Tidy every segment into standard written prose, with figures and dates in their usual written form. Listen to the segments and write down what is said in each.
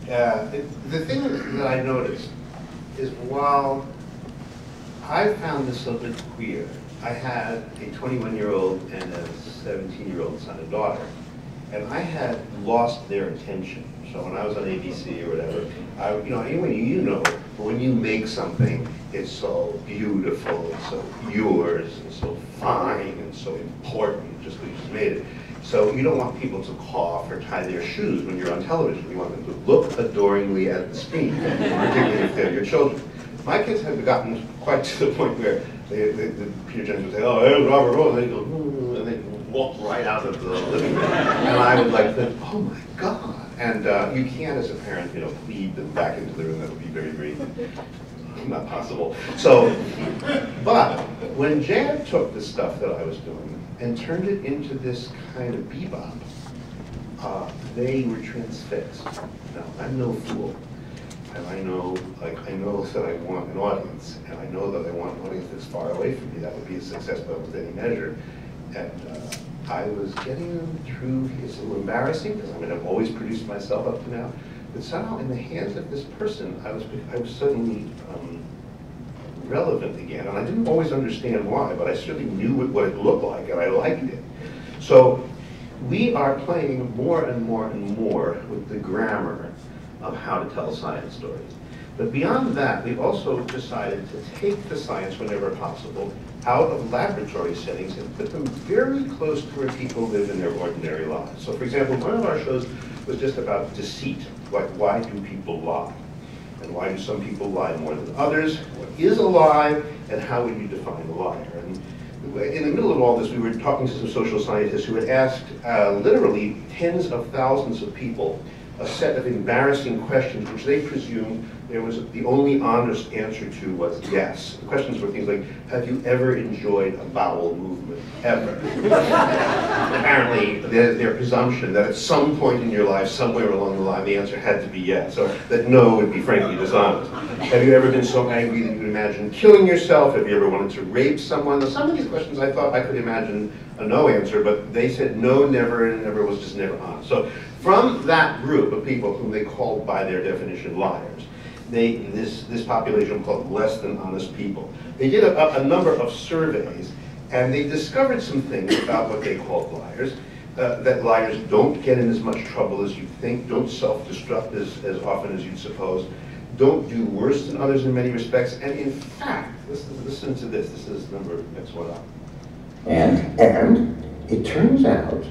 The thing that I noticed is while I found this a bit queer, I had a 21-year-old and a 17-year-old son and daughter, and I had lost their attention. So when I was on ABC or whatever, when you make something, it's so beautiful and so yours and so fine and so important, just because you just made it. So you don't want people to cough or tie their shoes when you're on television. You want them to look adoringly at the screen, particularly if they're your children. My kids have gotten quite to the point where the Peter Jennings would say, "Oh, there's Robert Rose," and they go, and they walk right out of the living room. And I would like think, "Oh my God." And you can't, as a parent, lead them back into the room. That would be very, very not possible. So, but when Jan took the stuff that I was doing and turned it into this kind of bebop, they were transfixed. Now, I'm no fool. And I know that I want an audience, and I know that I want an audience that's far away from me. That would be a success by almost any measure. And I was getting them through. It's a little embarrassing because I've always produced myself up to now. But somehow, in the hands of this person, I was suddenly relevant again. And I didn't always understand why, but I certainly knew what it looked like, and I liked it. So we are playing more and more and more with the grammar of how to tell science stories. But beyond that, we've also decided to take the science, whenever possible, out of laboratory settings and put them very close to where people live in their ordinary lives. So for example, one of our shows was just about deceit. Like, why do people lie? And why do some people lie more than others? What is a lie? And how would you define a liar? And in the middle of all this, we were talking to some social scientists who had asked literally tens of thousands of people a set of embarrassing questions which they presumed there was the only honest answer to was yes. The questions were things like, have you ever enjoyed a bowel movement, ever? Apparently, their presumption that at some point in your life, somewhere along the line, the answer had to be yes, or that no would be frankly dishonest. Have you ever been so angry that you could imagine killing yourself? Have you ever wanted to rape someone? Now, some of these questions I thought I could imagine a no answer, but they said no, never, and never was just never honest. So from that group of people whom they called by their definition liars, this population called less than honest people, they did a number of surveys, and they discovered some things about what they called liars, that liars don't get in as much trouble as you think, don't self-destruct as often as you'd suppose, don't do worse than others in many respects, and in fact, listen to this, this is number X1 up. And it turns out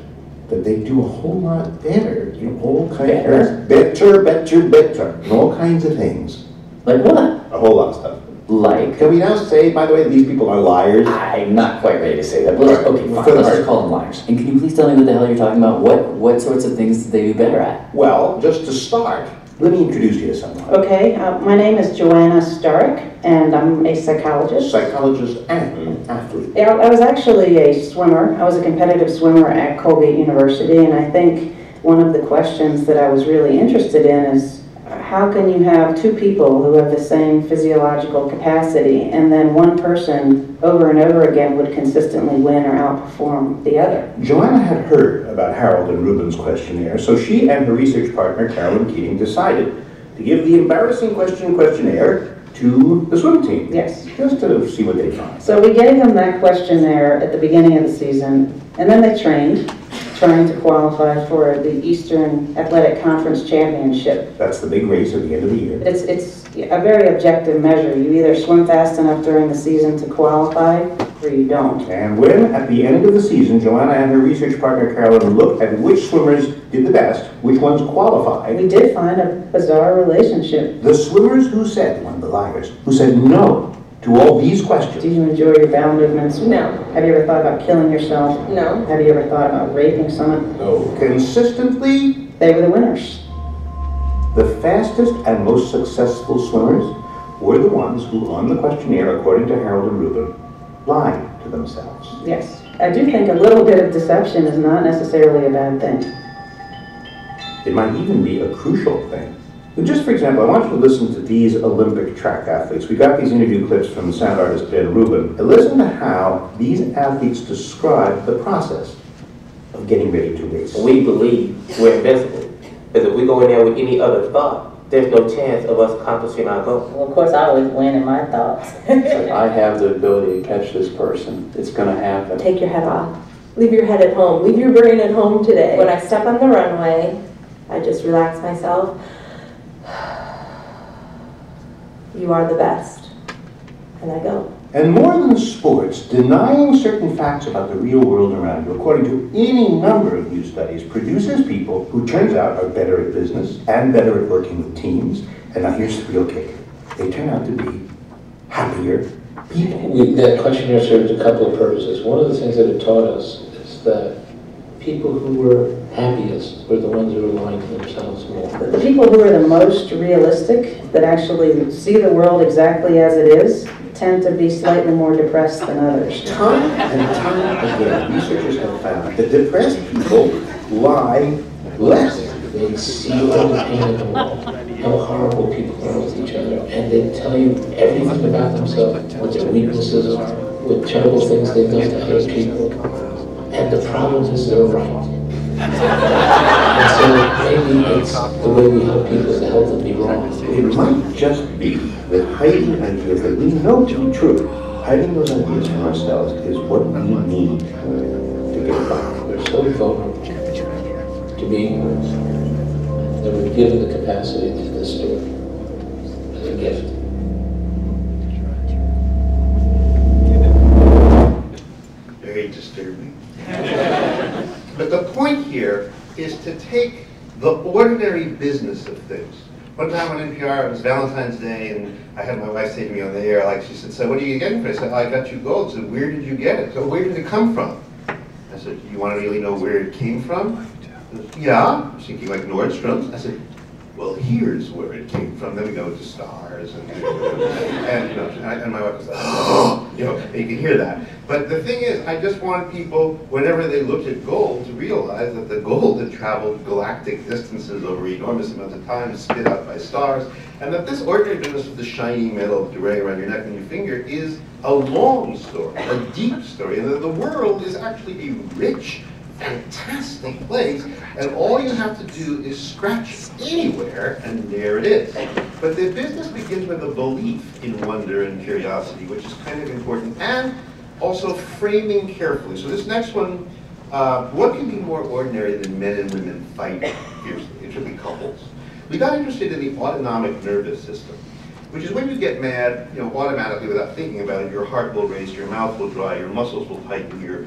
that they do a whole lot better in all kinds of better, in all kinds of things. Like what? A whole lot of stuff. Like? Can we now say, by the way, that these people are liars? I'm not quite ready to say that. But okay, fine. Let's just call them liars. And can you please tell me what the hell you're talking about? What sorts of things do they do better at? Well, just to start, let me introduce you to someone. Okay, my name is Joanna Starrick, and I'm a psychologist. Psychologist and athlete. Yeah, I was actually a swimmer. I was a competitive swimmer at Colgate University, and I think one of the questions that I was really interested in is how can you have two people who have the same physiological capacity, and then one person over and over again would consistently win or outperform the other? Joanna had heard about Harold and Rubin's questionnaire, so she and her research partner, Carolyn Keating, decided to give the embarrassing questionnaire to the swim team. Yes. Just to see what they find. So we gave them that questionnaire at the beginning of the season, and then they trained, trying to qualify for the Eastern Athletic Conference Championship. That's the big race at the end of the year. It's a very objective measure. You either swim fast enough during the season to qualify, or you don't. And when, at the end of the season, Joanna and her research partner Carolyn looked at which swimmers did the best, which ones qualified, we did find a bizarre relationship. the swimmers who said, one of the liars, who said no to all these questions. Do you enjoy your bowel movements? No. Have you ever thought about killing yourself? No. Have you ever thought about raping someone? No. Consistently, They were the winners. the fastest and most successful swimmers were the ones who, on the questionnaire, according to Harold and Rubin, lied to themselves. Yes. I do think a little bit of deception is not necessarily a bad thing. It might even be a crucial thing. And just for example, I want you to listen to these Olympic track athletes. We got these interview clips from sound artist Ben Rubin. And listen to how these athletes describe the process of getting ready to race. We believe we're invincible. Because if we go in there with any other thought, there's no chance of us accomplishing our goal. Well, of course, I always win in my thoughts. I have the ability to catch this person. It's going to happen. Take your head off. Leave your head at home. Leave your brain at home today. When I step on the runway, I just relax myself. You are the best. And I go. And more than sports, denying certain facts about the real world around you, according to any number of new studies, produces people who, turns out, are better at business and better at working with teams. And now here's the real kicker. They turn out to be happier people. That questionnaire serves a couple of purposes. One of the things that it taught us is that people who were happiest were the ones who were lying to themselves more. The people who are the most realistic, that actually see the world exactly as it is, tend to be slightly more depressed than others. Time and time again, researchers have found that depressed people lie less. They see all the pain in the world, how horrible people are with each other, and they tell you everything about themselves, what their weaknesses are, what terrible things they've done to other people. And the problem is they're right. And so maybe it's the way we help people is to help them be wrong. It might just be that hiding ideas that we know to be true, hiding those ideas from ourselves is what we need to get by. We're so vulnerable to being hurt that we're given the capacity to distort as a gift. Very disturbing. But the point here is to take the ordinary business of things. One time on NPR, it was Valentine's Day, and I had my wife say to me on the air, like, she said, so what are you getting for it? I said, I got you gold. She said, where did you get it? So where did it come from? I said, you want to really know where it came from? Said, yeah. I was thinking like Nordstrom's. I said, well, here's where it came from. Then we go to stars, and my wife was like, oh, and you can hear that. But the thing is, I just wanted people, whenever they looked at gold, to realize that the gold had traveled galactic distances over enormous amounts of time, spit out by stars, and that this ordinary business of the shiny metal that you're wearing around your neck and your finger is a long story, a deep story, and that the world is actually a rich, fantastic place, and all you have to do is scratch anywhere, and there it is. But the business begins with a belief in wonder and curiosity, which is kind of important, and also framing carefully. So this next one, what can be more ordinary than men and women fighting fiercely, particularly couples? We got interested in the autonomic nervous system, which is when you get mad, automatically without thinking about it, your heart will race, your mouth will dry, your muscles will tighten, your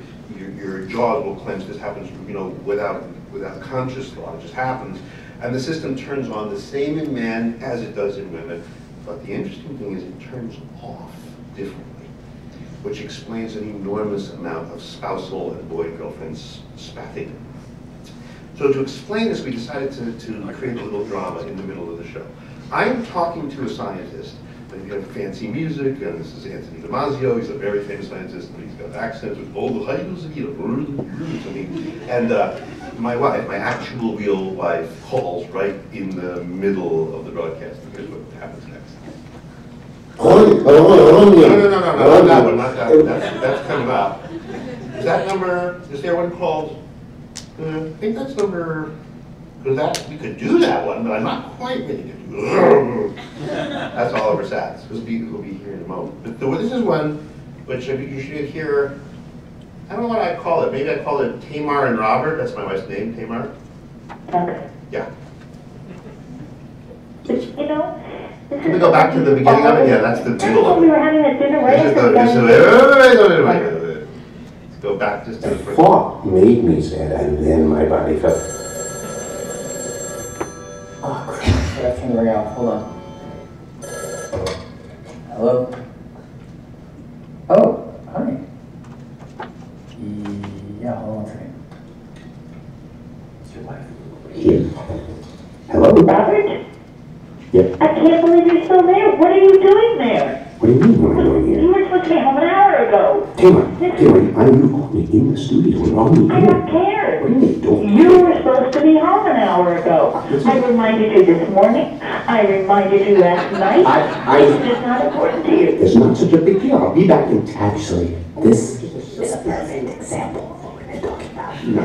jaws will clench. This happens, without conscious thought. It just happens, and the system turns on the same in men as it does in women. But the interesting thing is, it turns off differently, which explains an enormous amount of spousal and boy-girlfriend spatting. So to explain this, we decided to create a little drama in the middle of the show. I'm talking to a scientist, and you have fancy music, and this is Anthony Damasio. He's a very famous scientist, and he's got accents with all the heights of and my wife, my actual real wife, calls right in the middle of the broadcast. Here's what happens next. No, not that one, not that one. That's coming up. Is that number, is there one called, I think that's number, we could do that one, but I'm not quite ready to do it. That's Oliver Sacks. We'll be here in a moment. But this is one which you should hear, I don't know what I'd call it. Maybe I'd call it Tamar and Robert. That's my wife's name, Tamar. Okay. Yeah. Can we go back to the beginning of it? Yeah, that's the middle of it. We were having a dinner right Let's go back just to the first. Thought made me sad, and then my body felt. Oh, crap. I gotta turn the ring off. Hold on. Hello? Oh, hi. Yeah, hold on a second. It's your wife. Yeah. Hello? Robert? Yeah. I can't believe you're still there. What are you doing there? What do you mean, what am I doing here? You were supposed to be home an hour ago. Tamar, you called me in the studio. We're on the I air. don't care. What do you mean, don't You were supposed to be home an hour ago. I reminded you this morning. I reminded you last night. It's just not important to you. It's not such a big deal. I'll be back in Actually, this is a perfect example of what we've been talking about. No.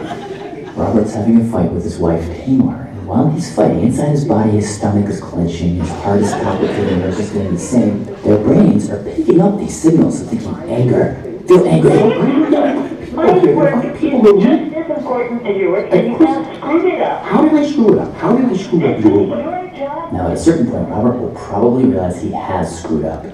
Robert's having a fight with his wife, Tamar. And while he's fighting, inside his body, his stomach is clenching, his heart is palpitating, they're just doing the same. Their brains are picking up these signals of thinking anger. Feel angry. My work is just as important as yours, and you have screwed it up. How did I screw it up? How did I screw up your work? Your job. Now, at a certain point, Robert will probably realize he has screwed up. And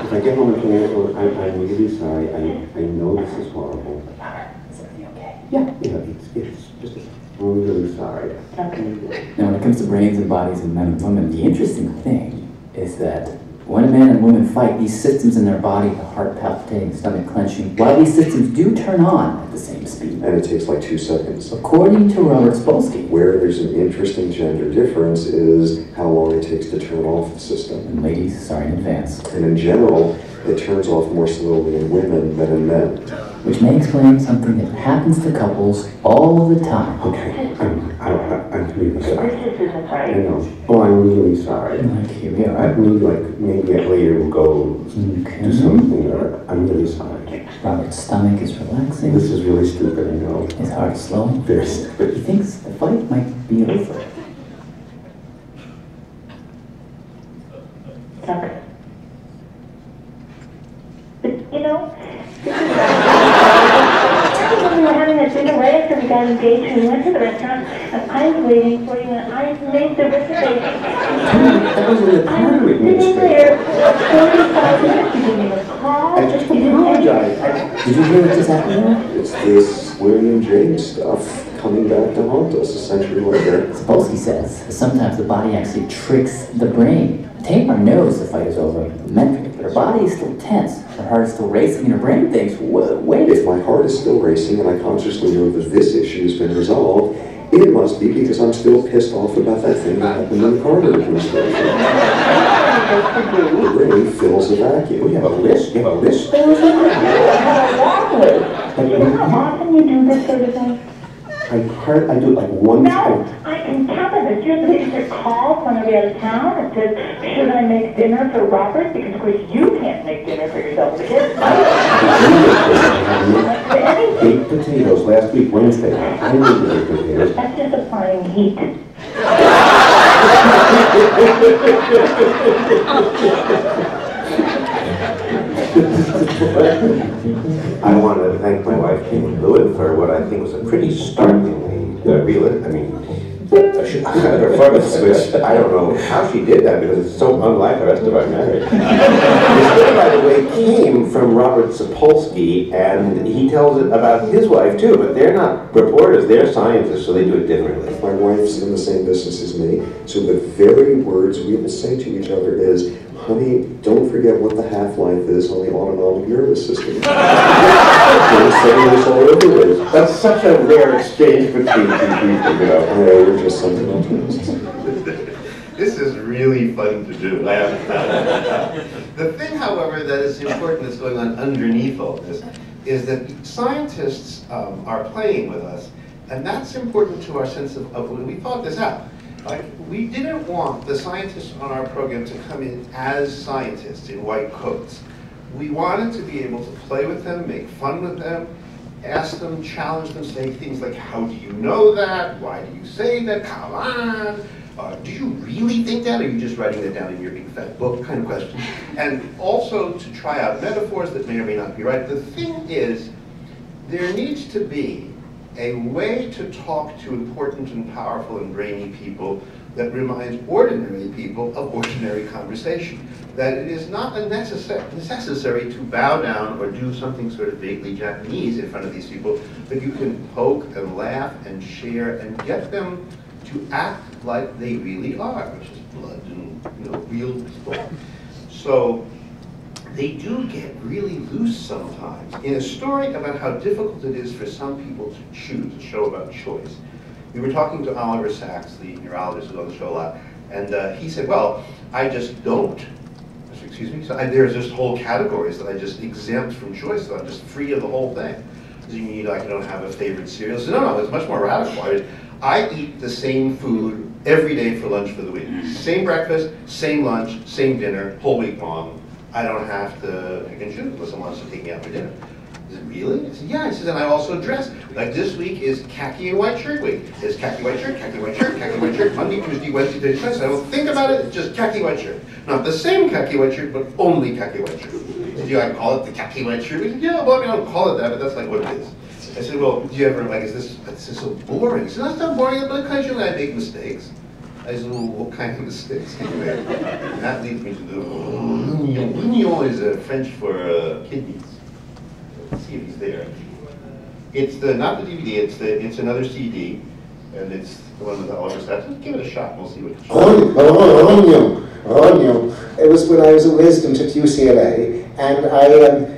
If I get home and I'm really sorry. I know this is horrible. Robert, is everything okay? Yeah, it's just, I'm really sorry. Okay. Now, when it comes to brains and bodies and men and women, the interesting thing is that when a man and woman fight, these systems in their body, the heart palpitating, stomach clenching, while these systems do turn on at the same speed. And it takes like 2 seconds. According to Robert Sapolsky. Where there's an interesting gender difference is how long it takes to turn off the system. And ladies, sorry in advance. And in general, it turns off more slowly in women than in men. Which may explain something that happens to couples all the time. Okay, I'm really sorry. This isn't I right. know. Oh, I'm really sorry. Like, here we I are. need, like, maybe later we'll go do something, or I'm really sorry. Robert's stomach is relaxing. This is really stupid, I know. His heart is slowing. Very He stupid. thinks the fight might be over. Okay. But, you know, this is when we were having a dinner right after we got engaged, we went to the restaurant, and I was waiting for you, and I made the reservation. That was in the I car was with me, sitting there for 45 minutes, you didn't even call. I just you didn't apologize. Did you hear what just happened there? It's this William James stuff coming back to haunt us a century later. Sapolsky says sometimes the body actually tricks the brain. Tamar knows the fight is over mentally, but her body is still tense. Her heart is still racing, and her brain thinks, wait. If my heart is still racing and I consciously know that this issue has been resolved, it must be because I'm still pissed off about that thing that happened in the Carter administration. The brain fills a vacuum. We have a list. You have a list? There was a long list. You know how often you do this sort of thing? I do it like one time. No, I can count on this. You're the lady that calls when I'll be out of town and says, should I make dinner for Robert? Because, of course, you can't make dinner for yourself. The kids. Baked potatoes last week, Wednesday. I made the baked potatoes. That's just applying heat. I want to thank my wife, Kim Lewin, for what I think was a pretty startlingly performance, which I don't know how she did that because it's so unlike the rest of our marriage. This story, by the way, came from Robert Sapolsky, and he tells it about his wife too, but they're not reporters, they're scientists, so they do it differently. My wife's in the same business as me, so the very words we will say to each other is, honey, don't forget what the half-life is on the autonomic nervous system. That's such a rare exchange between two people, you know. We're just something else. This is really fun to do. I have to tell you. The thing, however, that is important that's going on underneath all this is that scientists are playing with us, and that's important to our sense of when we thought this out. Like, we didn't want the scientists on our program to come in as scientists in white coats. We wanted to be able to play with them, make fun with them, ask them, challenge them, say things like, how do you know that? Why do you say that? Come on. Do you really think that? Or are you just writing that down in your big fat book kind of question? And also to try out metaphors that may or may not be right. The thing is, there needs to be a way to talk to important and powerful and brainy people that reminds ordinary people of ordinary conversation. That it is not necessary to bow down or do something sort of vaguely Japanese in front of these people, but you can poke and laugh and share and get them to act like they really are, which is blood and real people. So they do get really loose sometimes. In a story about how difficult it is for some people to choose, a show about choice, we were talking to Oliver Sacks, the neurologist who's on the show a lot, and he said, well, I just don't. I said, excuse me? So there's just whole categories that I just exempt from choice, so I'm just free of the whole thing. Do you mean like I don't have a favorite cereal? So no, it's much more radical. I eat the same food every day for lunch for the week. Same breakfast, same lunch, same dinner, whole week long. I don't have to pick and choose unless someone wants to take me out for dinner. I said, really? I said, yeah. He says, and I also dress. Like this week is khaki and white shirt week. It's khaki white shirt, khaki white shirt, khaki white shirt, Monday, Tuesday, Wednesday, Thursday, Friday. I don't think about it, it's just khaki white shirt. Not the same khaki white shirt, but only khaki white shirt. He said, I call it the khaki white shirt. We said, yeah, well, I mean, I don't call it that, but that's like what it is. I said, well, do you ever, like, is this so boring? He said, that's not boring, but occasionally I make mistakes. I said, well, what kind of mistakes can you make? And that leads me to the Mignon is French for kidneys. Let's see if he's there. It's not the DVD, it's another CD, and it's the one with the ultrasound. Let's give it a shot, and we'll see what it shows. It was when I was a resident at UCLA, and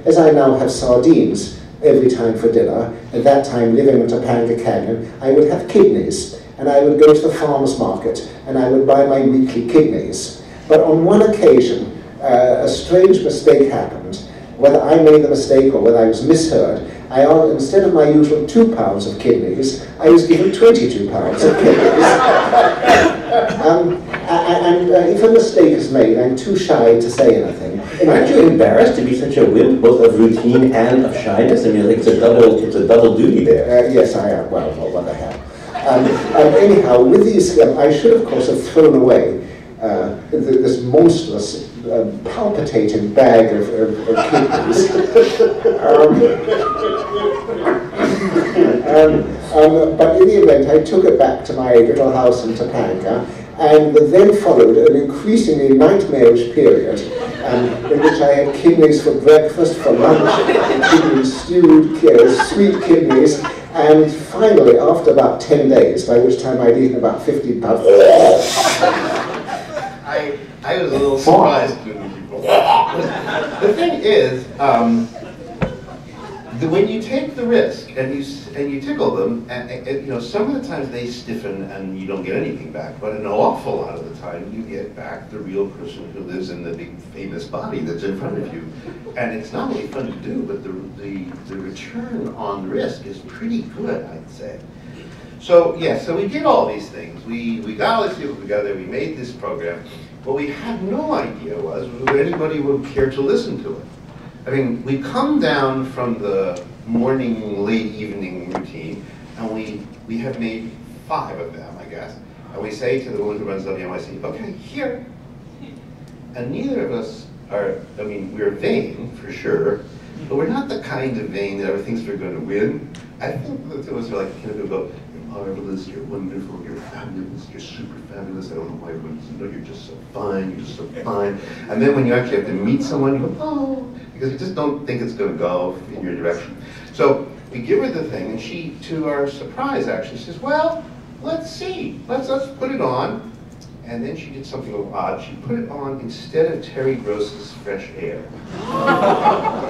as I now have sardines every time for dinner, at that time living in Topanga Canyon, I would have kidneys, and I would go to the farmer's market, and I would buy my weekly kidneys. But on one occasion, a strange mistake happened. Whether I made the mistake or whether I was misheard, instead of my usual 2 pounds of kidneys, I was given 22 pounds of kidneys. If a mistake is made, I'm too shy to say anything. Aren't you embarrassed to be such a wimp, both of routine and of shyness? I mean, like it's a double duty there. Yes, I am. Well, what the hell. Anyhow, with these, I should of course have thrown away this monstrous, palpitating bag of kidneys. But in the event, I took it back to my little house in Topanga, and then followed an increasingly nightmarish period in which I had kidneys for breakfast, for lunch, kidneys stewed, sweet kidneys, and finally, after about 10 days, by which time I'd eaten about 50 pounds. I was a little surprised when people. The thing is, when you take the risk and you tickle them, and some of the times they stiffen and you don't get anything back, but an awful lot of the time you get back the real person who lives in the big famous body that's in front of you, and it's not only fun to do, but the return on risk is pretty good, I'd say. So yeah, so we did all these things. We got all these people together. We made this program. What we had no idea was whether anybody would care to listen to it. I mean, we come down from the morning, late evening routine, and we have made 5 of them, I guess. And we say to the woman who runs WNYC, okay, here. And neither of us are, I mean, we're vain, for sure, but we're not the kind of vain that ever thinks we're going to win. I think the two of us are like, kind of go, you're marvelous, you're wonderful, you're fabulous, you're super fabulous. I don't know why everyone doesn't know you're just so fine, you're just so fine. And then when you actually have to meet someone, you go, oh, because you just don't think it's going to go in your direction. So we give her the thing, and she, to our surprise, actually says, well, let's see, let's put it on. And then she did something a little odd. She put it on instead of Terry Gross's Fresh Air.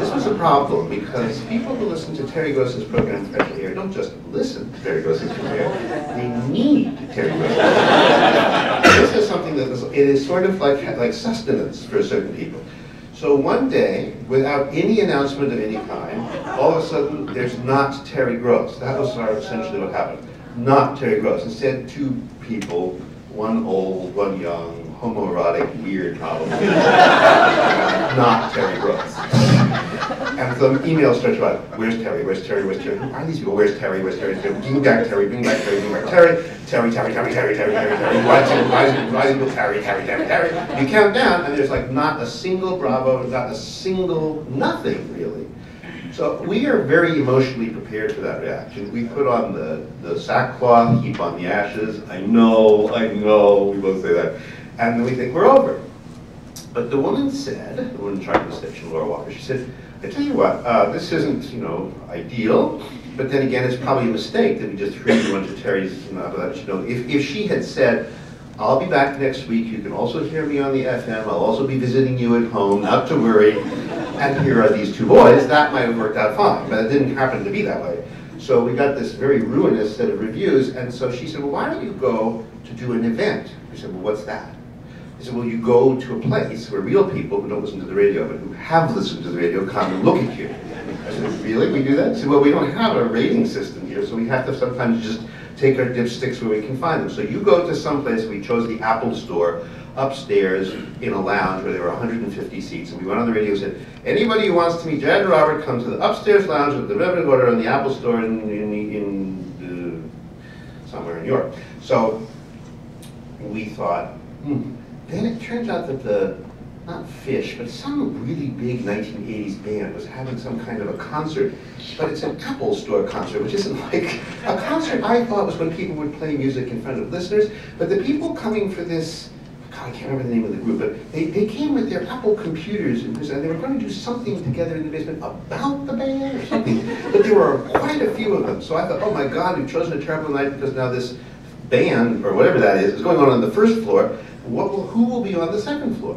This was a problem because people who listen to Terry Gross's program Fresh Air don't just listen to Terry Gross's Fresh Air, they need Terry Gross's. This is something that it is sort of like sustenance for certain people. So one day, without any announcement of any kind, all of a sudden there's not Terry Gross. That was essentially what happened. Not Terry Gross. Instead, 2 people, one old, one young, homoerotic, weird probably. Not Terry Gross. And the emails start about, where's Terry, where's Terry, where's Terry? Who are these people? Where's Terry, where's Terry? Bring back Terry, bring back Terry, bring back Terry. Terry, Terry, Terry, Terry, Terry, Terry, Terry. Why is it Terry, Terry, Terry, Terry? You count down and there's like not a single Bravo, not a single nothing really. So we are very emotionally prepared for that reaction. We put on the sackcloth, heap on the ashes. I know, we both say that. And then we think we're over. But the woman said, the woman in charge of the station, Laura Walker, she said, I tell you what, this isn't, ideal, but then again, it's probably a mistake that we just threw a bunch of Terry's, if she had said, I'll be back next week, you can also hear me on the FM, I'll also be visiting you at home, not to worry, and here are these 2 boys, that might have worked out fine, but it didn't happen to be that way. So we got this very ruinous set of reviews, and so she said, well, why don't you go to do an event? We said, well, what's that? He said, well, you go to a place where real people who don't listen to the radio, but who have listened to the radio, come and look at you. I said, really? We do that? He said, well, we don't have a rating system here, so we have to sometimes just take our dipsticks where we can find them. So you go to some place, we chose the Apple store upstairs in a lounge where there were 150 seats. And we went on the radio and said, anybody who wants to meet Jared and Robert, come to the upstairs lounge at the Reverend Order in the Apple Store in somewhere in New York. So we thought, Then it turns out that not Fish, but some really big 1980s band was having some kind of a concert, but it's an Apple Store concert, which isn't like a concert I thought was when people would play music in front of listeners, but the people coming for this, God, I can't remember the name of the group, but they came with their Apple computers and they were going to do something together in the basement about the band or something, but there were quite a few of them, so I thought, oh my God, we've chosen a terrible night because now this band, or whatever that is going on the first floor. Who will be on the second floor?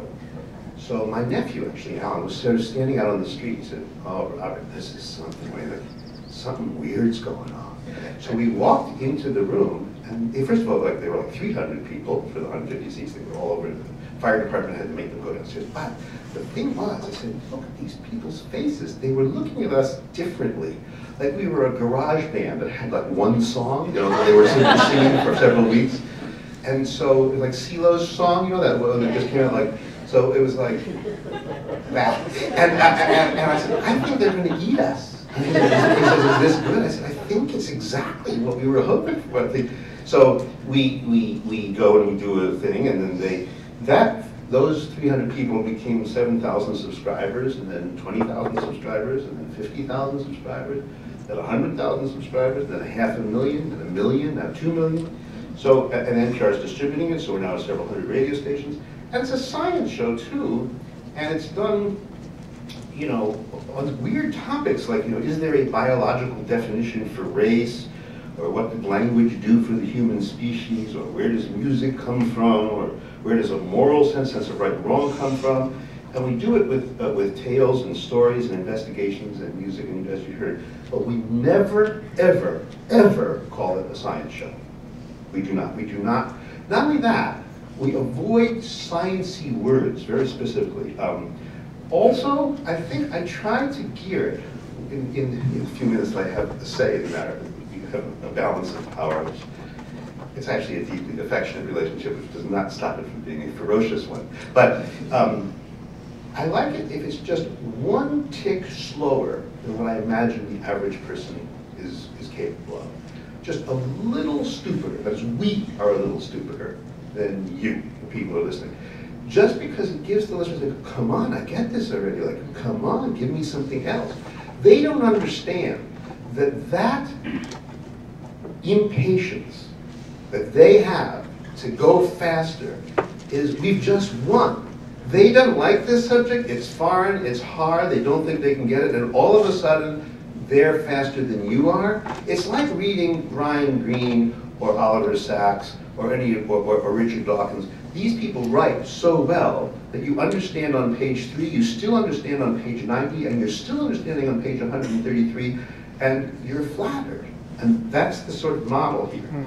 So my nephew, actually, Alan, was sort of standing out on the street. He said, oh, Robert, this is something weird's going on. So we walked into the room, and first of all, there were like 300 people for the 150 seats. They were all over. The fire department had to make them go downstairs. But the thing was, I said, look at these people's faces. They were looking at us differently. Like we were a garage band that had like one song, they were singing for several weeks. And so, like CeeLo's song, that one that just came out, so it was like that. And I said, I think they're going to eat us. He says, is this good? I said, I think it's exactly what we were hoping for. So we go and we do a thing, and then those 300 people became 7,000 subscribers, and then 20,000 subscribers, and then 50,000 subscribers, then 100,000 subscribers, then 500,000, then 1 million, now 2 million. So, and NPR is distributing it, so we're now at several hundred radio stations. And it's a science show too, and it's done, on weird topics like, is there a biological definition for race? Or what did language do for the human species? Or where does music come from? Or where does a moral sense of right and wrong come from? And we do it with tales and stories and investigations and music, and as you heard. But we never, ever, ever call it a science show. We do not. We do not. Not only that, we avoid sciencey words very specifically. Also, I think I tried to gear it in a few minutes that I have to say in the matter. We have a balance of power, which it's actually a deeply affectionate relationship, which does not stop it from being a ferocious one. But I like it if it's just one tick slower than what I imagine the average person is capable of. Just a little stupider, that is, we are a little stupider than you, the people who are listening. Just because it gives the listeners, come on, I get this already, come on, give me something else. They don't understand that impatience that they have to go faster is, we've just won. They don't like this subject, it's foreign, it's hard, they don't think they can get it, and all of a sudden, they're faster than you are. It's like reading Brian Greene or Oliver Sacks or Richard Dawkins. These people write so well that you understand on page 3, you still understand on page 90, and you're still understanding on page 133, and you're flattered. And that's the sort of model here.